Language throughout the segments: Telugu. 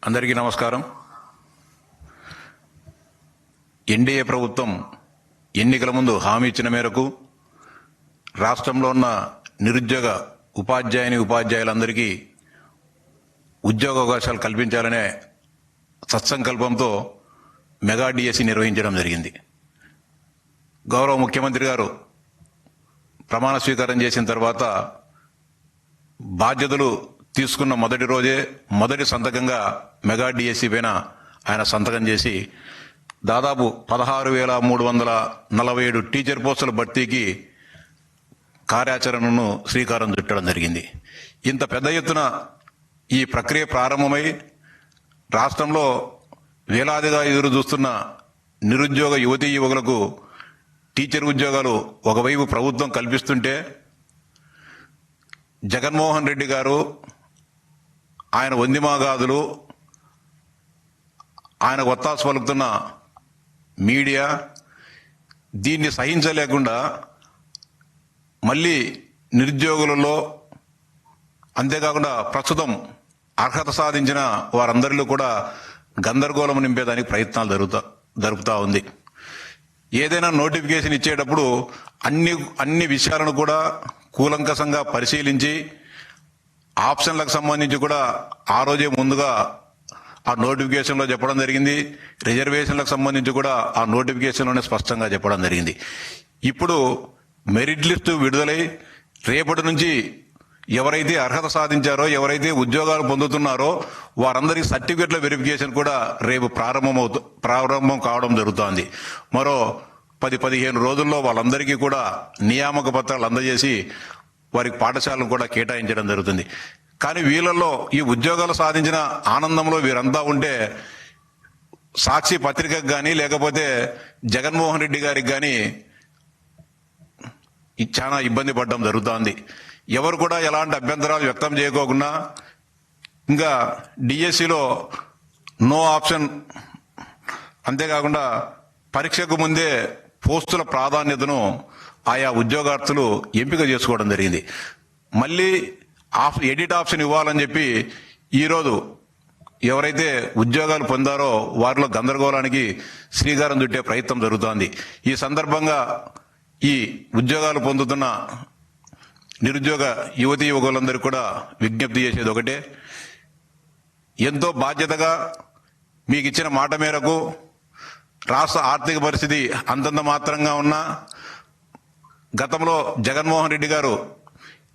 అందరికీ నమస్కారం. ఎన్డీఏ ప్రభుత్వం ఎన్నికల ముందు హామీ ఇచ్చిన మేరకు రాష్ట్రంలో ఉన్న నిరుద్యోగ ఉపాధ్యాయులందరికీ ఉద్యోగ అవకాశాలు కల్పించాలనే సత్సంకల్పంతో మెగా డిఎస్సి నిర్వహించడం జరిగింది. గౌరవ ముఖ్యమంత్రి గారు ప్రమాణ స్వీకారం చేసిన తర్వాత బాధ్యతలు తీసుకున్న మొదటి రోజే మొదటి సంతకంగా మెగా డిఎస్సి పైన ఆయన సంతకం చేసి దాదాపు 16,347 టీచర్ పోస్టుల భర్తీకి కార్యాచరణను శ్రీకారం చుట్టడం జరిగింది. ఇంత పెద్ద ఎత్తున ఈ ప్రక్రియ ప్రారంభమై రాష్ట్రంలో వేలాదిగా ఎదురు చూస్తున్న నిరుద్యోగ యువతీ యువకులకు టీచర్ ఉద్యోగాలు ఒకవైపు ప్రభుత్వం కల్పిస్తుంటే జగన్మోహన్ రెడ్డి గారు ఆయన వందిమాగాదులు ఆయన ఒత్తాసు పలుకుతున్న మీడియా దీన్ని సహించలేకుండా మళ్ళీ నిరుద్యోగులలో అంతేకాకుండా ప్రస్తుతం అర్హత సాధించిన వారందరిలో కూడా గందరగోళం నింపేదానికి ప్రయత్నాలు జరుపుతా ఉంది. ఏదైనా నోటిఫికేషన్ ఇచ్చేటప్పుడు అన్ని విషయాలను కూడా కూలంకషంగా పరిశీలించి ఆప్షన్లకు సంబంధించి కూడా ఆ రోజే ముందుగా ఆ నోటిఫికేషన్లో చెప్పడం జరిగింది. రిజర్వేషన్లకు సంబంధించి కూడా ఆ నోటిఫికేషన్లోనే స్పష్టంగా చెప్పడం జరిగింది. ఇప్పుడు మెరిట్ లిస్టు విడుదలై రేపటి నుంచి ఎవరైతే అర్హత సాధించారో ఎవరైతే ఉద్యోగాలు పొందుతున్నారో వారందరికీ సర్టిఫికెట్ల వెరిఫికేషన్ కూడా రేపు ప్రారంభం కావడం జరుగుతోంది. మరో 10-15 రోజుల్లో వాళ్ళందరికీ కూడా నియామక పత్రాలు అందజేసి వారికి పాఠశాలను కూడా కేటాయించడం జరుగుతుంది. కానీ వీళ్ళల్లో ఈ ఉద్యోగాలు సాధించిన ఆనందంలో వీరంతా ఉంటే సాక్షి పత్రికకు కానీ లేకపోతే జగన్మోహన్ రెడ్డి గారికి కానీ చాలా ఇబ్బంది పడడం జరుగుతోంది. ఎవరు కూడా ఎలాంటి అభ్యంతరాలు వ్యక్తం చేయకోకుండా ఇంకా డిఎస్సిలో నో ఆప్షన్, అంతేకాకుండా పరీక్షకు ముందే పోస్టుల ప్రాధాన్యతను ఆయా ఉద్యోగార్థులు ఎంపిక చేసుకోవడం జరిగింది. మళ్ళీ ఎడిట్ ఆప్షన్ ఇవ్వాలని చెప్పి ఈరోజు ఎవరైతే ఉద్యోగాలు పొందారో వారిలో గందరగోళానికి శ్రీకారం చుట్టే ప్రయత్నం జరుగుతోంది. ఈ సందర్భంగా ఈ ఉద్యోగాలు పొందుతున్న నిరుద్యోగ యువతీ యువకులందరికీ కూడా విజ్ఞప్తి చేసేది ఒకటే, ఎంతో బాధ్యతగా మీకు ఇచ్చిన మాట మేరకు రాష్ట్ర ఆర్థిక పరిస్థితి అంతంత మాత్రంగా ఉన్నా గతంలో జగన్మోహన్ రెడ్డి గారు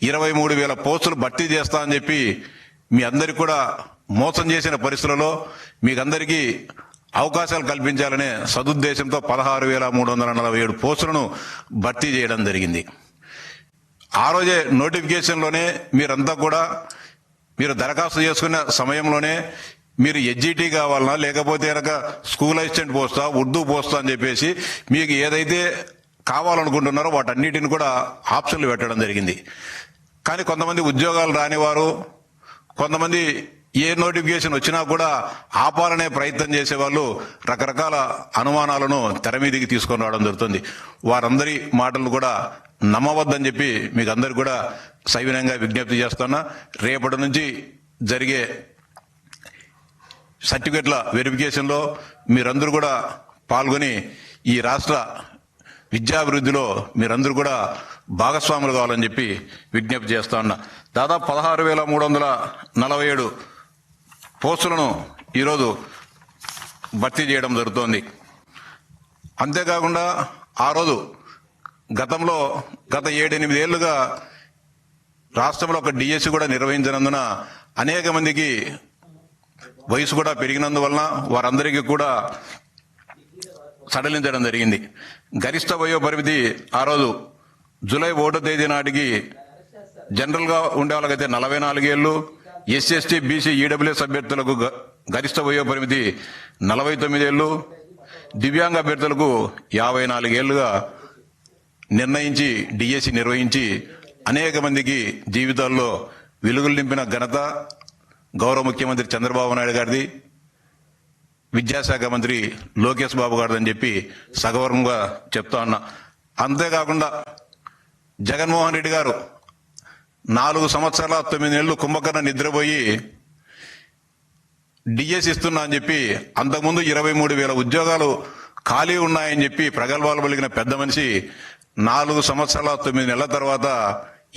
23,000 పోస్టులు భర్తీ చేస్తా అని చెప్పి మీ అందరికి కూడా మోసం చేసిన పరిస్థితులలో మీకందరికీ అవకాశాలు కల్పించాలనే సదుద్దేశంతో 16,347 పోస్టులను భర్తీ చేయడం జరిగింది. ఆ రోజే నోటిఫికేషన్లోనే మీరంతా కూడా మీరు దరఖాస్తు చేసుకున్న సమయంలోనే మీరు ఎస్జిటి కావాలన్నా లేకపోతే కనుక స్కూల్ అసిస్టెంట్ పోస్టా ఉర్దూ పోస్తా అని చెప్పేసి మీకు ఏదైతే కావాలనుకుంటున్నారో వాటన్నిటిని కూడా ఆప్షన్లు పెట్టడం జరిగింది. కానీ కొంతమంది ఉద్యోగాలు రానివారు, కొంతమంది ఏ నోటిఫికేషన్ వచ్చినా కూడా ఆపాలనే ప్రయత్నం చేసేవాళ్ళు రకరకాల అనుమానాలను తెర మీదికి తీసుకొని రావడం జరుగుతుంది. వారందరి మాటలు కూడా నమ్మవద్దని చెప్పి మీకు అందరికి కూడా సవినయంగా విజ్ఞప్తి చేస్తున్నా. రేపటి నుంచి జరిగే సర్టిఫికెట్ల వెరిఫికేషన్లో మీరందరూ కూడా పాల్గొని ఈ రాష్ట్ర విద్యాభివృద్ధిలో మీరందరూ కూడా భాగస్వాములు కావాలని చెప్పి విజ్ఞప్తి చేస్తా ఉన్నా. దాదాపు 16,347 పోస్టులను ఈరోజు భర్తీ చేయడం జరుగుతోంది. అంతేకాకుండా ఆ రోజు గతంలో గత 7-8 ఏళ్లుగా రాష్ట్రంలో ఒక డిఎస్సి కూడా నిర్వహించినందున అనేక మందికి వయసు కూడా పెరిగినందువలన వారందరికీ కూడా సడలించడం జరిగింది. గరిష్ట వయో పరిమితి ఆ రోజు జూలై 1వ తేదీ నాటికి జనరల్ గా ఉండే వాళ్ళకైతే 44 ఏళ్లు, ఎస్సీ ఎస్టీ బీసీ ఈడబ్ల్యూఎస్ అభ్యర్థులకు గరిష్ట వయో పరిమితి 49 ఏళ్లు, దివ్యాంగ అభ్యర్థులకు 54 ఏళ్లుగా నిర్ణయించి డిఎస్సి నిర్వహించి అనేక మందికి జీవితాల్లో వెలుగులు నింపిన ఘనత గౌరవ ముఖ్యమంత్రి చంద్రబాబు నాయుడు గారిది, విద్యాశాఖ మంత్రి లోకేష్ బాబు గారిదని చెప్పి సగౌరవంగా చెప్తా ఉన్నా. అంతేకాకుండా జగన్మోహన్ రెడ్డి గారు 4 సంవత్సరాల 9 నెలలు కుంభకర్ణ నిద్రపోయి డిఎస్ ఇస్తున్నా అని చెప్పి అంతకుముందు 23,000 ఉద్యోగాలు ఖాళీ ఉన్నాయని చెప్పి ప్రగల్భాలు పలికిన పెద్ద మనిషి 4 సంవత్సరాల 9 నెలల తర్వాత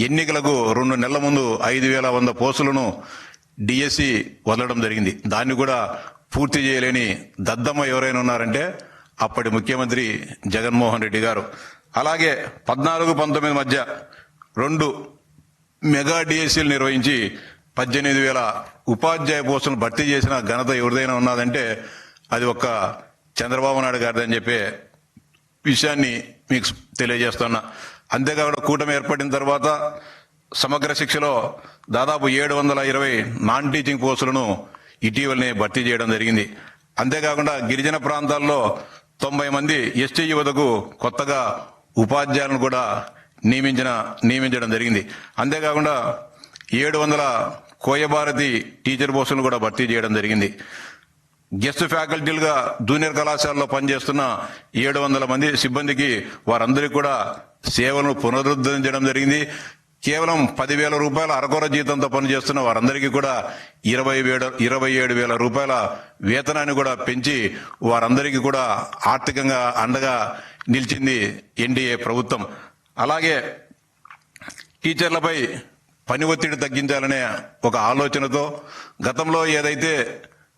ఎన్నికలకు 2 నెలల ముందు 5,100 పోస్టులను డిఎస్సి వదలడం జరిగింది. దాన్ని కూడా పూర్తి చేయలేని దద్దమ్మ ఎవరైనా ఉన్నారంటే అప్పటి ముఖ్యమంత్రి జగన్మోహన్ రెడ్డి గారు. అలాగే 14-19 మధ్య 2 మెగా డిఎస్సీలు నిర్వహించి 18,000 ఉపాధ్యాయ పోస్టులను భర్తీ చేసిన ఘనత ఎవరిదైనా ఉన్నదంటే అది ఒక్క చంద్రబాబు నాయుడు గారిదని చెప్పే విషయాన్ని మీకు తెలియజేస్తున్నా. అంతేకాకుండా కూటమి ఏర్పడిన తర్వాత సమగ్ర శిక్షలో దాదాపు 720 నాన్ టీచింగ్ పోస్టులను ఇటీవలనే భర్తీ చేయడం జరిగింది. అంతేకాకుండా గిరిజన ప్రాంతాల్లో 90 మంది ఎస్టీ యువతకు కొత్తగా ఉపాధ్యాయులను కూడా నియమించడం జరిగింది. అంతేకాకుండా 700 కోయభారతి టీచర్ పోస్టులను కూడా భర్తీ చేయడం జరిగింది. గెస్ట్ ఫ్యాకల్టీలుగా జూనియర్ కళాశాలలో పనిచేస్తున్న 700 మంది సిబ్బందికి వారందరికీ కూడా సేవలను పునరుద్ధరించడం జరిగింది. కేవలం 10,000 రూపాయల అరకొర జీతంతో పనిచేస్తున్న వారందరికీ కూడా 27,000 రూపాయల వేతనాన్ని కూడా పెంచి వారందరికీ కూడా ఆర్థికంగా అండగా నిలిచింది ఎన్డీఏ ప్రభుత్వం. అలాగే టీచర్లపై పని ఒత్తిడి తగ్గించాలనే ఒక ఆలోచనతో గతంలో ఏదైతే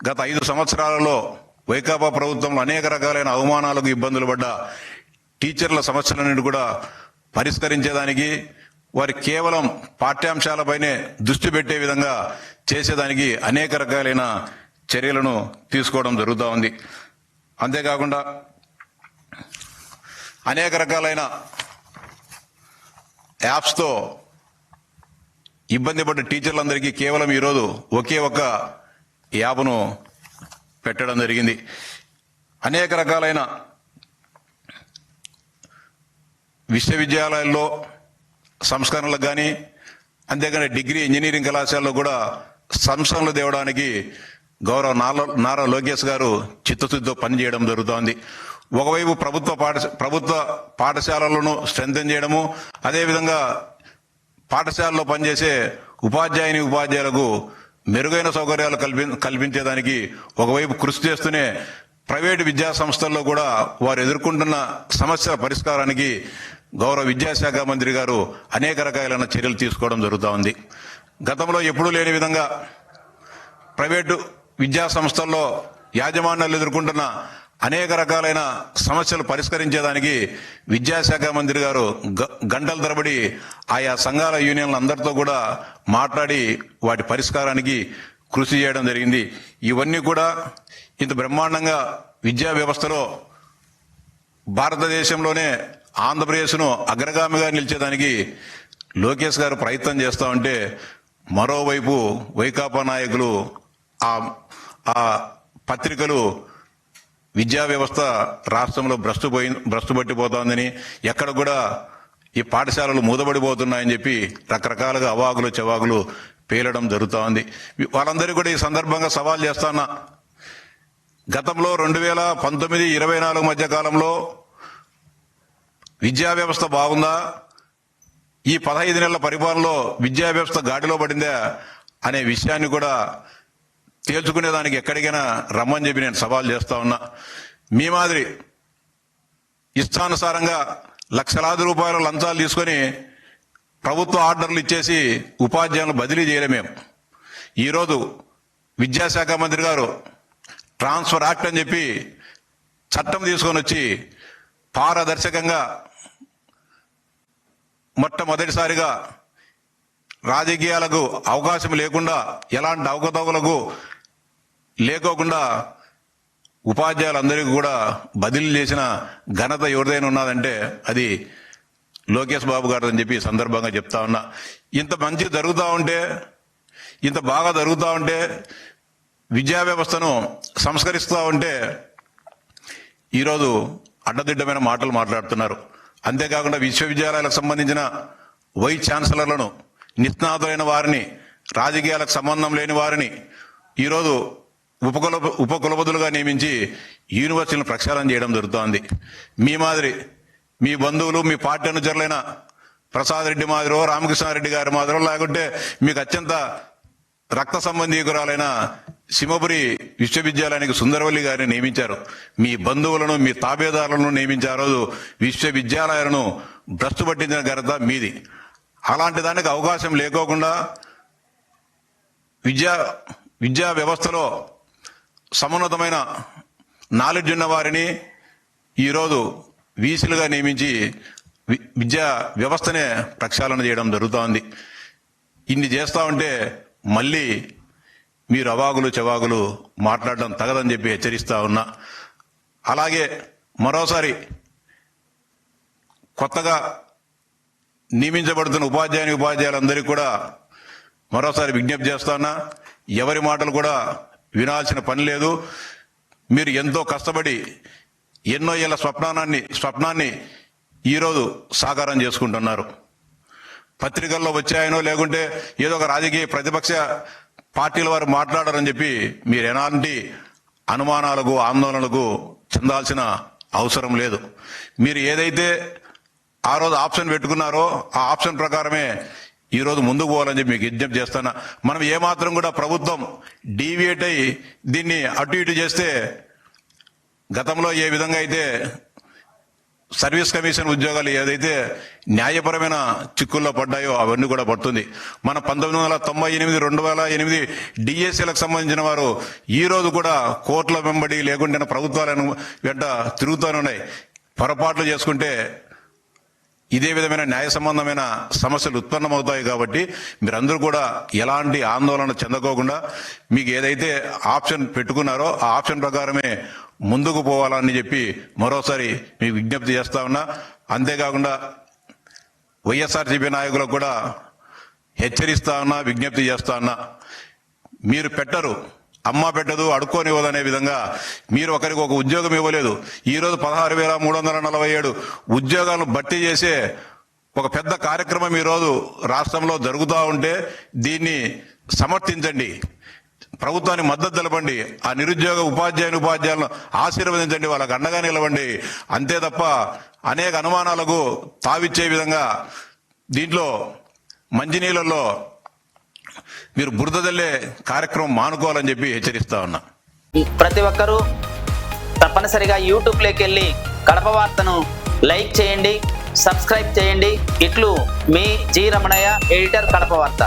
గత 5 సంవత్సరాలలో వైకాపా ప్రభుత్వంలో అనేక రకాలైన అవమానాలకు ఇబ్బందులు పడ్డ టీచర్ల సమస్యలన్నింటి కూడా పరిష్కరించేదానికి వారి కేవలం పాఠ్యాంశాలపైనే దృష్టి పెట్టే విధంగా చేసేదానికి అనేక రకాలైన చర్యలను తీసుకోవడం జరుగుతూ ఉంది. అంతేకాకుండా అనేక రకాలైన యాప్స్తో ఇబ్బంది పడ్డ టీచర్లందరికీ కేవలం ఈరోజు ఒకే ఒక యాప్ను పెట్టడం జరిగింది. అనేక రకాలైన విశ్వవిద్యాలయాల్లో సంస్కరణలకు కానీ అంతేగాని డిగ్రీ ఇంజనీరింగ్ కళాశాలలో కూడా సంస్కరణలు తేవడానికి గౌరవ నారా లోకేష్ గారు చిత్తశుద్ధితో పనిచేయడం జరుగుతోంది. ఒకవైపు ప్రభుత్వ పాఠశాలలను స్ట్రెంథెన్ చేయడము, అదేవిధంగా పాఠశాలలో పనిచేసే ఉపాధ్యాయులకు మెరుగైన సౌకర్యాలు కల్పించేదానికి ఒకవైపు కృషి చేస్తూనే ప్రైవేటు విద్యా సంస్థల్లో కూడా వారు ఎదుర్కొంటున్న సమస్యల పరిష్కారానికి గౌరవ విద్యాశాఖ మంత్రి గారు అనేక రకాలైన చర్యలు తీసుకోవడం జరుగుతూ ఉంది. గతంలో ఎప్పుడూ లేని విధంగా ప్రైవేటు విద్యా సంస్థల్లో యాజమాన్యాలు ఎదుర్కొంటున్న అనేక రకాలైన సమస్యలు పరిష్కరించేదానికి విద్యాశాఖ మంత్రి గారు గంటల తరబడి ఆయా సంఘాల యూనియన్ల అందరితో కూడా మాట్లాడి వాటి పరిష్కారానికి కృషి చేయడం జరిగింది. ఇవన్నీ కూడా ఇంత బ్రహ్మాండంగా విద్యా వ్యవస్థలో భారతదేశంలోనే ఆంధ్రప్రదేశ్ను అగ్రగామిగా నిలిచేదానికి లోకేష్ గారు ప్రయత్నం చేస్తూ ఉంటే మరోవైపు వైకాపా నాయకులు ఆ పత్రికలు విద్యా వ్యవస్థ రాష్ట్రంలో భ్రష్టు పట్టిపోతోందని, ఎక్కడ కూడా ఈ పాఠశాలలు మూతబడిపోతున్నాయని చెప్పి రకరకాలుగా అవాకులు చెవాకులు పేలడం జరుగుతూ ఉంది. వాళ్ళందరికీ కూడా ఈ సందర్భంగా సవాల్ చేస్తున్నా, గతంలో 2019-24 మధ్య కాలంలో విద్యా వ్యవస్థ బాగుందా, ఈ 15 నెలల పరిపాలనలో విద్యా వ్యవస్థ గాడిలో పడిందా అనే విషయాన్ని కూడా తేల్చుకునేదానికి ఎక్కడికైనా రమ్మని చెప్పి నేను సవాల్ చేస్తా ఉన్నా. మీ మాదిరి ఇష్టానుసారంగా లక్షలాది రూపాయల లంచాలు తీసుకొని ప్రభుత్వ ఆర్డర్లు ఇచ్చేసి ఉపాధ్యాయులను బదిలీ చేయలేమేం. ఈరోజు విద్యాశాఖ మంత్రి గారు ట్రాన్స్ఫర్ యాక్ట్ అని చెప్పి చట్టం తీసుకొని వచ్చి పారదర్శకంగా మొట్టమొదటిసారిగా రాజకీయాలకు అవకాశం లేకుండా, ఎలాంటి అవకతవకలకు లేకోకుండా ఉపాధ్యాయులందరికీ కూడా బదిలీ చేసిన ఘనత ఎవరిదైనా ఉన్నదంటే అది లోకేష్ బాబు గారు అని చెప్పి సందర్భంగా చెప్తా ఉన్నా. ఇంత మంచి జరుగుతూ ఉంటే, ఇంత బాగా జరుగుతూ ఉంటే, విద్యా వ్యవస్థను సంస్కరిస్తూ ఉంటే ఈరోజు అడ్డదిడ్డమైన మాటలు మాట్లాడుతున్నారు. అంతేకాకుండా విశ్వవిద్యాలయాలకు సంబంధించిన వైస్ ఛాన్సలర్లను, నిష్ణాతులైన వారిని, రాజకీయాలకు సంబంధం లేని వారిని ఈరోజు ఉపకులపతులుగా నియమించి యూనివర్సిటీలను ప్రక్షాళన చేయడం జరుగుతోంది. మీ మాదిరి మీ బంధువులు, మీ పార్టీ అనుచరులైన ప్రసాద్ రెడ్డి మాదిరో, రామకృష్ణారెడ్డి గారి మాదిరో, లేకుంటే మీకు అత్యంత రక్త సంబంధీకురాలైన సింహపురి విశ్వవిద్యాలయానికి సుందరవల్లి గారిని నియమించారు. మీ బంధువులను, మీ తాబేదారులను నియమించే ఆ రోజు విశ్వవిద్యాలయాలను భ్రష్టు పట్టించిన ఘనత మీది. అలాంటి దానికి అవకాశం లేకోకుండా విద్యా వ్యవస్థలో సమున్నతమైన నాలెడ్జ్ ఉన్న వారిని ఈరోజు వీసీలుగా నియమించి విద్యా వ్యవస్థనే ప్రక్షాళన చేయడం జరుగుతోంది. ఇన్ని చేస్తా ఉంటే మళ్ళీ మీరు అవాగులు చెవాగులు మాట్లాడడం తగదని చెప్పి హెచ్చరిస్తా ఉన్నా. అలాగే మరోసారి కొత్తగా నియమించబడుతున్న ఉపాధ్యాయులందరికీ కూడా మరోసారి విజ్ఞప్తి చేస్తానా, ఎవరి మాటలు కూడా వినాల్సిన పని లేదు. మీరు ఎంతో కష్టపడి ఎన్నో ఏళ్ల స్వప్నాన్ని ఈరోజు సాకారం చేసుకుంటున్నారు. పత్రికల్లో వచ్చాయనో లేకుంటే ఏదో ఒక రాజకీయ ప్రతిపక్ష పార్టీల వారు మాట్లాడారని చెప్పి మీరు ఎలాంటి అనుమానాలకు ఆందోళనలకు చెందాల్సిన అవసరం లేదు. మీరు ఏదైతే ఆ రోజు ఆప్షన్ పెట్టుకున్నారో ఆ ఆప్షన్ ప్రకారమే ఈరోజు ముందుకు పోవాలని చెప్పి మీకు విజ్ఞప్తి చేస్తాను. మనం ఏమాత్రం కూడా ప్రభుత్వం డీవియేట్ అయ్యి దీన్ని అటు ఇటు చేస్తే గతంలో ఏ విధంగా అయితే సర్వీస్ కమిషన్ ఉద్యోగాలు ఏదైతే న్యాయపరమైన చిక్కుల్లో పడ్డాయో అవన్నీ కూడా పడుతుంది. మన 1998, 2008 డిఎస్సీలకు సంబంధించిన వారు ఈ రోజు కూడా కోర్టుల వెంబడి లేకుంటే ప్రభుత్వాలను వెంట తిరుగుతూనే ఉన్నాయి. పొరపాట్లు చేసుకుంటే ఇదే విధమైన న్యాయ సంబంధమైన సమస్యలు ఉత్పన్నమవుతాయి. కాబట్టి మీరందరూ కూడా ఎలాంటి ఆందోళన చెందకోకుండా మీకు ఏదైతే ఆప్షన్ పెట్టుకున్నారో ఆ ఆప్షన్ ప్రకారమే ముందుకు పోవాలని చెప్పి మరోసారి మీకు విజ్ఞప్తి చేస్తా ఉన్నా. అంతేకాకుండా వైఎస్ఆర్సీపీ నాయకులకు కూడా హెచ్చరిస్తా ఉన్నా, విజ్ఞప్తి చేస్తా ఉన్నా. మీరు పెట్టరు, అమ్మ పెట్టదు, అడుక్కోనివ్వదనే విధంగా మీరు ఒకరికి ఒక ఉద్యోగం ఇవ్వలేదు. ఈరోజు 16,347 ఉద్యోగాలను భర్తీ చేసే ఒక పెద్ద కార్యక్రమం ఈరోజు రాష్ట్రంలో జరుగుతూ ఉంటే దీన్ని సమర్థించండి, ప్రభుత్వాన్ని మద్దతు తెలపండి, ఆ నిరుద్యోగ ఉపాధ్యాయులను ఆశీర్వదించండి, వాళ్ళకు అండగా నిలవండి. అంతే తప్ప అనేక అనుమానాలకు తావిచ్చే విధంగా దీంట్లో మంచినీళ్ళల్లో మీరు బురద జల్లే కార్యక్రమం మానుకోవాలని చెప్పి హెచ్చరిస్తా ఉన్నా. ప్రతి ఒక్కరూ తప్పనిసరిగా యూట్యూబ్లోకి వెళ్ళి కడప వార్తను లైక్ చేయండి, సబ్స్క్రైబ్ చేయండి. ఇట్లు మీ జి రమణయ్య, ఎడిటర్, కడప వార్త.